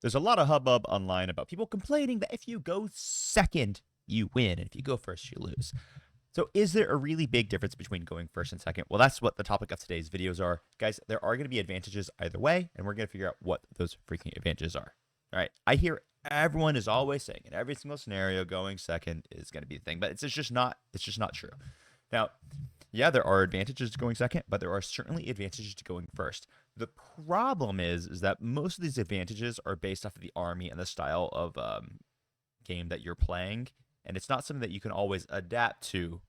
There's a lot of hubbub online about people complaining that if you go second, you win, and if you go first, you lose. So is there a really big difference between going first and second? Well, that's what the topic of today's videos are. Guys, there are going to be advantages either way, and we're going to figure out what those freaking advantages are. All right, I hear everyone is always saying in every single scenario going second is going to be the thing, but it's just not true. Now, yeah, there are advantages to going second, but there are certainly advantages to going first. The problem is that most of these advantages are based off of the army and the style of game that you're playing, and it's not something that you can always adapt to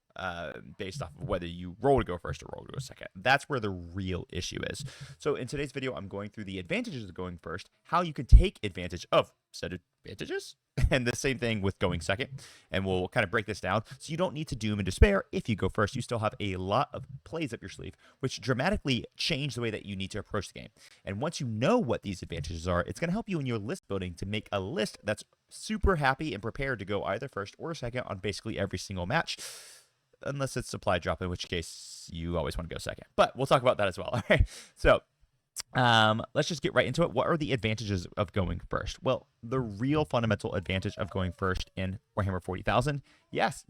based off of whether you roll to go first or roll to go second. That's where the real issue is. So in today's video, I'm going through the advantages of going first, how you can take advantage of said advantages, and the same thing with going second. And we'll kind of break this down. So you don't need to doom and despair if you go first. You still have a lot of plays up your sleeve, which dramatically change the way that you need to approach the game. And once you know what these advantages are, it's going to help you in your list building to make a list that's super happy and prepared to go either first or second on basically every single match. Unless it's supply drop, in which case you always want to go second. But we'll talk about that as well. All right. So let's just get right into it. What are the advantages of going first? Well, the real fundamental advantage of going first in Warhammer 40,000. Yes.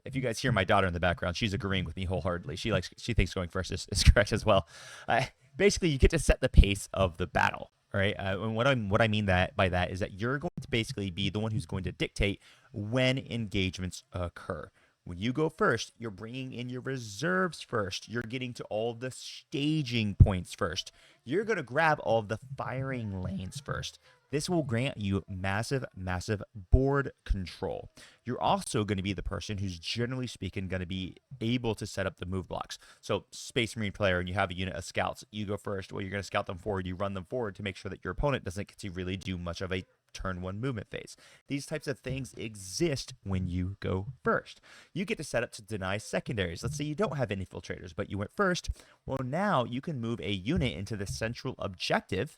If you guys hear my daughter in the background, she's agreeing with me wholeheartedly. She thinks going first is correct as well. Basically, you get to set the pace of the battle. All right. And what I mean by that is that you're going to basically be the one who's going to dictate when engagements occur. When you go first, you're bringing in your reserves first. You're getting to all the staging points first. You're going to grab all of the firing lanes first. This will grant you massive board control. You're also going to be the person who's, generally speaking, going to be able to set up the move blocks. So Space Marine player, and you have a unit of scouts. You go first. Well, you're going to scout them forward. You run them forward to make sure that your opponent doesn't get to really do much of a turn one movement phase. These types of things exist when you go first. You get to set up to deny secondaries. Let's say you don't have any infiltrators, but you went first. Well, now you can move a unit into the central objective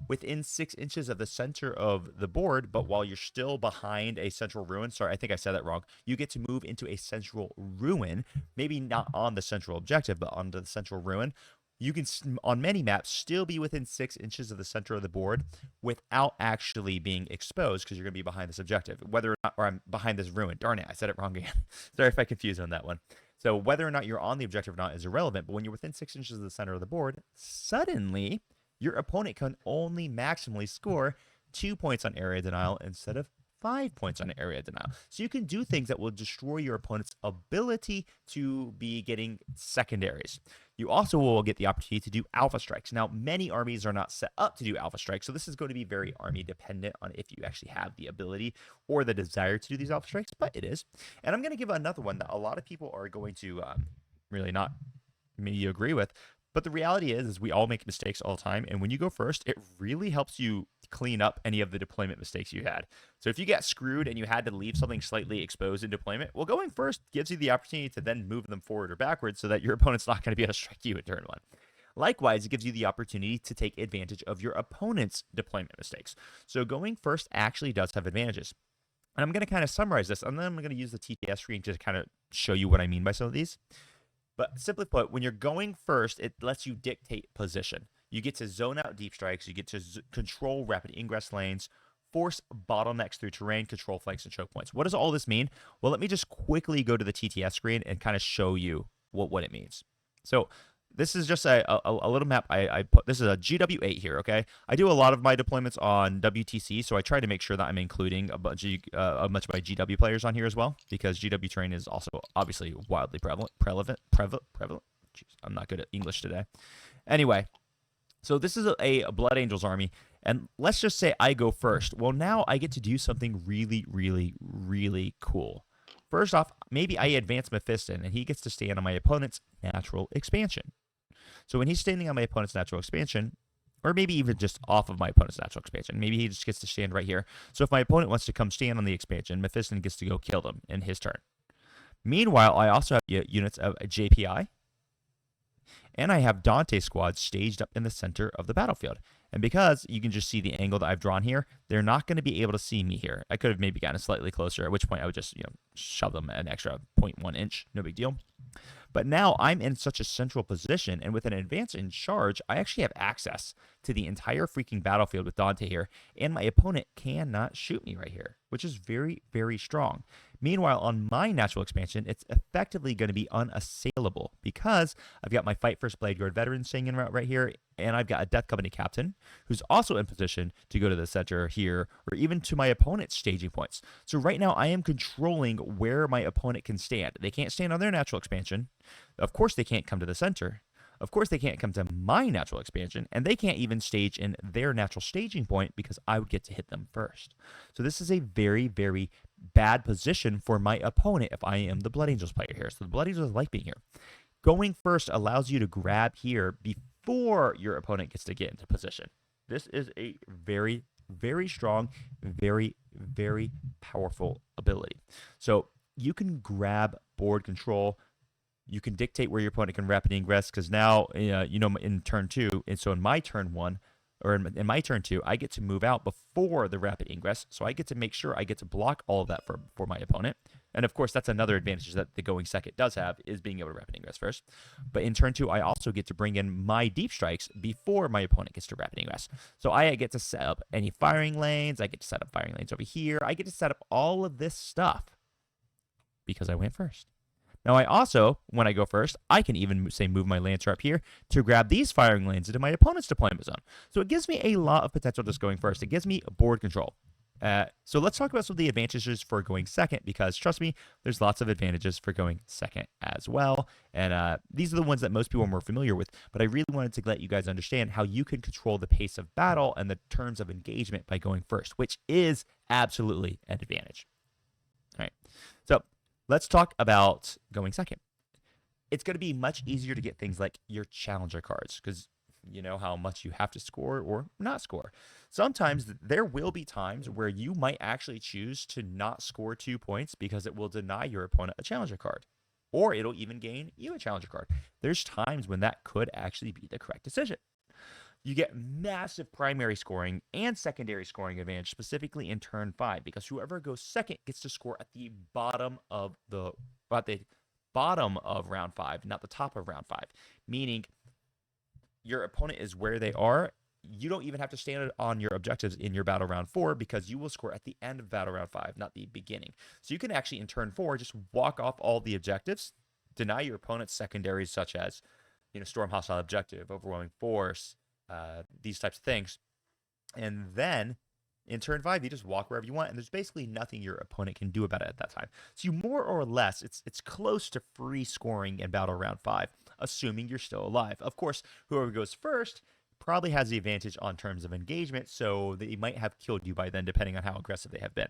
within 6 inches of the center of the board, but while you're still behind a central ruin. Sorry, I think I said that wrong. You get to move into a central ruin, maybe not on the central objective, but onto the central ruin. You can, on many maps, still be within 6 inches of the center of the board without actually being exposed, because you're going to be behind this objective. Whether or not, or I'm behind this ruin. Darn it, I said it wrong again. Sorry if I confused on that one. So whether or not you're on the objective or not is irrelevant, but when you're within 6 inches of the center of the board, suddenly your opponent can only maximally score 2 points on area denial instead of 5 points on area denial. So you can do things that will destroy your opponent's ability to be getting secondaries. You also will get the opportunity to do alpha strikes. Now, many armies are not set up to do alpha strikes, so this is going to be very army dependent on if you actually have the ability or the desire to do these alpha strikes, but it is. And I'm going to give another one that a lot of people are going to really not maybe agree with. But the reality is we all make mistakes all the time. And when you go first, it really helps you clean up any of the deployment mistakes you had. So if you get screwed and you had to leave something slightly exposed in deployment, well, going first gives you the opportunity to then move them forward or backwards so that your opponent's not going to be able to strike you at turn one. Likewise, it gives you the opportunity to take advantage of your opponent's deployment mistakes. So going first actually does have advantages. And I'm going to kind of summarize this, and then I'm going to use the TTS screen to kind of show you what I mean by some of these. But simply put, when you're going first, it lets you dictate position. You get to zone out deep strikes. You get to control rapid ingress lanes, force bottlenecks through terrain, control flanks, and choke points. What does all this mean? Well, let me just quickly go to the TTS screen and kind of show you what it means. So this is just a little map I put. This is a GW8 here, okay? I do a lot of my deployments on WTC, so I try to make sure that I'm including a bunch of my GW players on here as well, because GW terrain is also obviously wildly prevalent. Jeez, I'm not good at English today. Anyway, so this is a Blood Angels army, and let's just say I go first. Well, now I get to do something really cool. First off, maybe I advance Mephiston, and he gets to stand on my opponent's natural expansion. So when he's standing on my opponent's natural expansion, or maybe even just off of my opponent's natural expansion, maybe he just gets to stand right here. So if my opponent wants to come stand on the expansion, Mephiston gets to go kill them in his turn. Meanwhile, I also have units of JPI, and I have Dante squads staged up in the center of the battlefield. And because you can just see the angle that I've drawn here, they're not going to be able to see me here. I could have maybe gotten slightly closer, at which point I would just, shove them an extra 0.1 inch. No big deal. But now I'm in such a central position, and with an advance in charge, I actually have access to the entire freaking battlefield with Dante here, and my opponent cannot shoot me right here, which is very, very strong. Meanwhile, on my natural expansion, it's effectively going to be unassailable because I've got my Fight First Blade Guard veteran staying in route right here, and I've got a Death Company captain who's also in position to go to the center here, or even to my opponent's staging points. So right now, I am controlling where my opponent can stand. They can't stand on their natural expansion. Of course, they can't come to the center. Of course, they can't come to my natural expansion, and they can't even stage in their natural staging point because I would get to hit them first. So this is a very, very bad position for my opponent if I am the Blood Angels player here. So the Blood Angels like being here. Going first allows you to grab here before your opponent gets to get into position. This is a very, very strong, very, very powerful ability. So you can grab board control. You can dictate where your opponent can rapid ingress because now, in turn 2, and so in my turn 1, or in my turn 2, I get to move out before the rapid ingress, so I get to make sure I get to block all of that for my opponent. And of course, that's another advantage that the going second does have, is being able to rapid ingress first. But in turn 2, I also get to bring in my deep strikes before my opponent gets to rapid ingress. So I get to set up any firing lanes, I get to set up firing lanes over here, I get to set up all of this stuff because I went first. Now, I also, when I go first, I can even say move my Lancer up here to grab these firing lanes into my opponent's deployment zone. So it gives me a lot of potential just going first. It gives me board control. So let's talk about some of the advantages for going second, because trust me, there's lots of advantages for going second as well. And these are the ones that most people are more familiar with, but I really wanted to let you guys understand how you can control the pace of battle and the turns of engagement by going first, which is absolutely an advantage. All right. So let's talk about going second. It's going to be much easier to get things like your challenger cards because you know how much you have to score or not score. Sometimes there will be times where you might actually choose to not score 2 points because it will deny your opponent a challenger card, or it'll even gain you a challenger card. There's times when that could actually be the correct decision. You get massive primary scoring and secondary scoring advantage, specifically in turn 5, because whoever goes second gets to score at the bottom of round 5, not the top of round 5. Meaning, your opponent is where they are. You don't even have to stand on your objectives in your battle round 4 because you will score at the end of battle round 5, not the beginning. So you can actually, in turn 4, just walk off all the objectives, deny your opponent's secondaries such as, storm hostile objective, overwhelming force, these types of things. And then in turn 5, you just walk wherever you want, and there's basically nothing your opponent can do about it at that time. So you more or less, it's close to free scoring in battle round 5, assuming you're still alive. Of course, whoever goes first probably has the advantage on terms of engagement, so they might have killed you by then, depending on how aggressive they have been.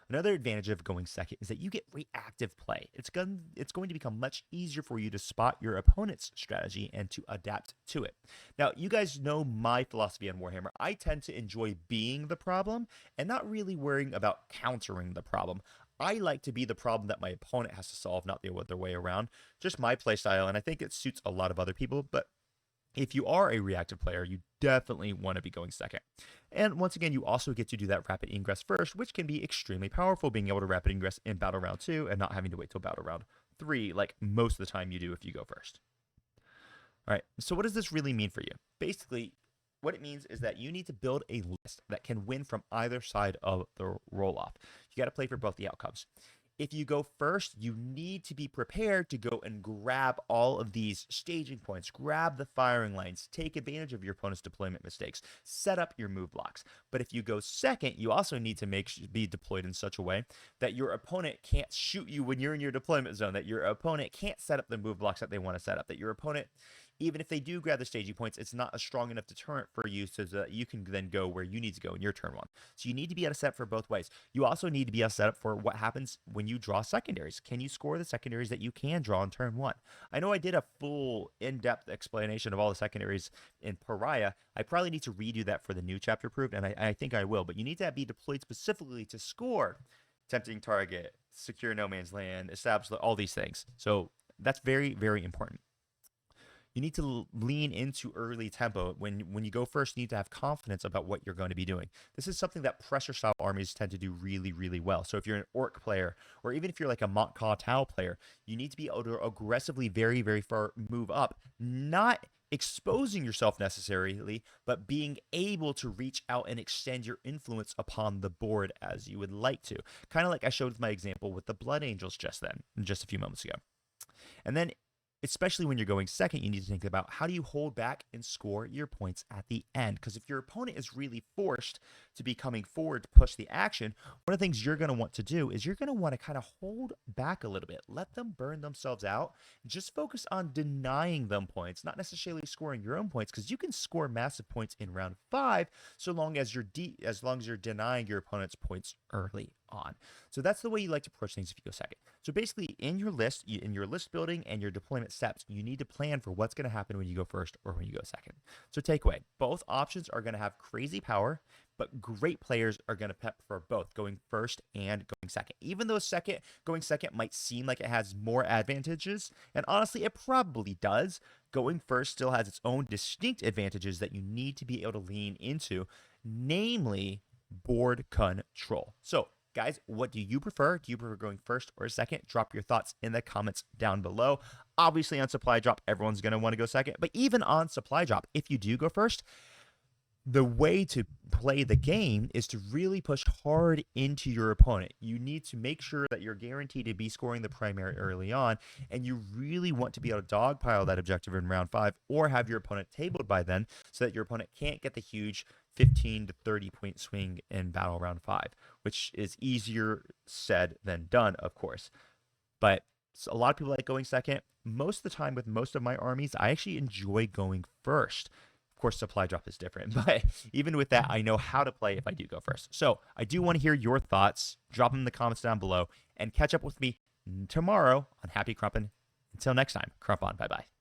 Another advantage of going second is that you get reactive play. It's going to become much easier for you to spot your opponent's strategy and to adapt to it. Now, you guys know my philosophy on Warhammer. I tend to enjoy being the problem and not really worrying about countering the problem. I like to be the problem that my opponent has to solve, not the other way around. Just my playstyle, and I think it suits a lot of other people, but if you are a reactive player, you definitely want to be going second. And once again, you also get to do that rapid ingress first, which can be extremely powerful, being able to rapid ingress in battle round 2 and not having to wait till battle round 3, like most of the time you do if you go first. All right, so what does this really mean for you? Basically, what it means is that you need to build a list that can win from either side of the roll-off. You got to play for both the outcomes. If you go first, you need to be prepared to go and grab all of these staging points, grab the firing lines, take advantage of your opponent's deployment mistakes, set up your move blocks. But if you go second, you also need to be deployed in such a way that your opponent can't shoot you when you're in your deployment zone, that your opponent can't set up the move blocks that they want to set up, that your opponent, even if they do grab the staging points, it's not a strong enough deterrent for you so that you can then go where you need to go in your turn 1. So you need to be able to set up for both ways. You also need to be able to set up for what happens when you draw secondaries. Can you score the secondaries that you can draw in turn 1? I know I did a full in-depth explanation of all the secondaries in Pariah. I probably need to redo that for the new chapter approved, and I think I will. But you need to be deployed specifically to score tempting target, secure no man's land, establish all these things. So that's very, very important. You need to lean into early tempo. When you go first, you need to have confidence about what you're going to be doing. This is something that pressure style armies tend to do really, really well. So if you're an orc player, or even if you're like a Mont Tau player, you need to be able to aggressively, very, very far move up, not exposing yourself necessarily, but being able to reach out and extend your influence upon the board as you would like to. Kind of like I showed with my example with the Blood Angels just a few moments ago. And then, especially when you're going second, you need to think about how do you hold back and score your points at the end. Because if your opponent is really forced to be coming forward to push the action, one of the things you're going to want to do is you're going to want to kind of hold back a little bit, let them burn themselves out, and just focus on denying them points, not necessarily scoring your own points, because you can score massive points in round 5 so long as you're denying your opponent's points early on. So that's the way you like to approach things if you go second. So basically, in your list building and your deployment steps, you need to plan for what's going to happen when you go first or when you go second. So takeaway, both options are going to have crazy power, but great players are going to prefer both going first and going second. Even though going second might seem like it has more advantages, and honestly, it probably does, going first still has its own distinct advantages that you need to be able to lean into, namely board control. So guys, what do you prefer? Do you prefer going first or second? Drop your thoughts in the comments down below. Obviously, on supply drop, everyone's going to want to go second. But even on supply drop, if you do go first, the way to play the game is to really push hard into your opponent. You need to make sure that you're guaranteed to be scoring the primary early on, and you really want to be able to dogpile that objective in round 5 or have your opponent tabled by then so that your opponent can't get the huge 15 to 30 point swing in battle round 5, which is easier said than done, of course. But a lot of people like going second. Most of the time with most of my armies, I actually enjoy going first. Of course, supply drop is different, but even with that, I know how to play if I do go first. So I do want to hear your thoughts. Drop them in the comments down below and catch up with me tomorrow on Happy Crumpin'. Until next time, crump on. Bye-bye.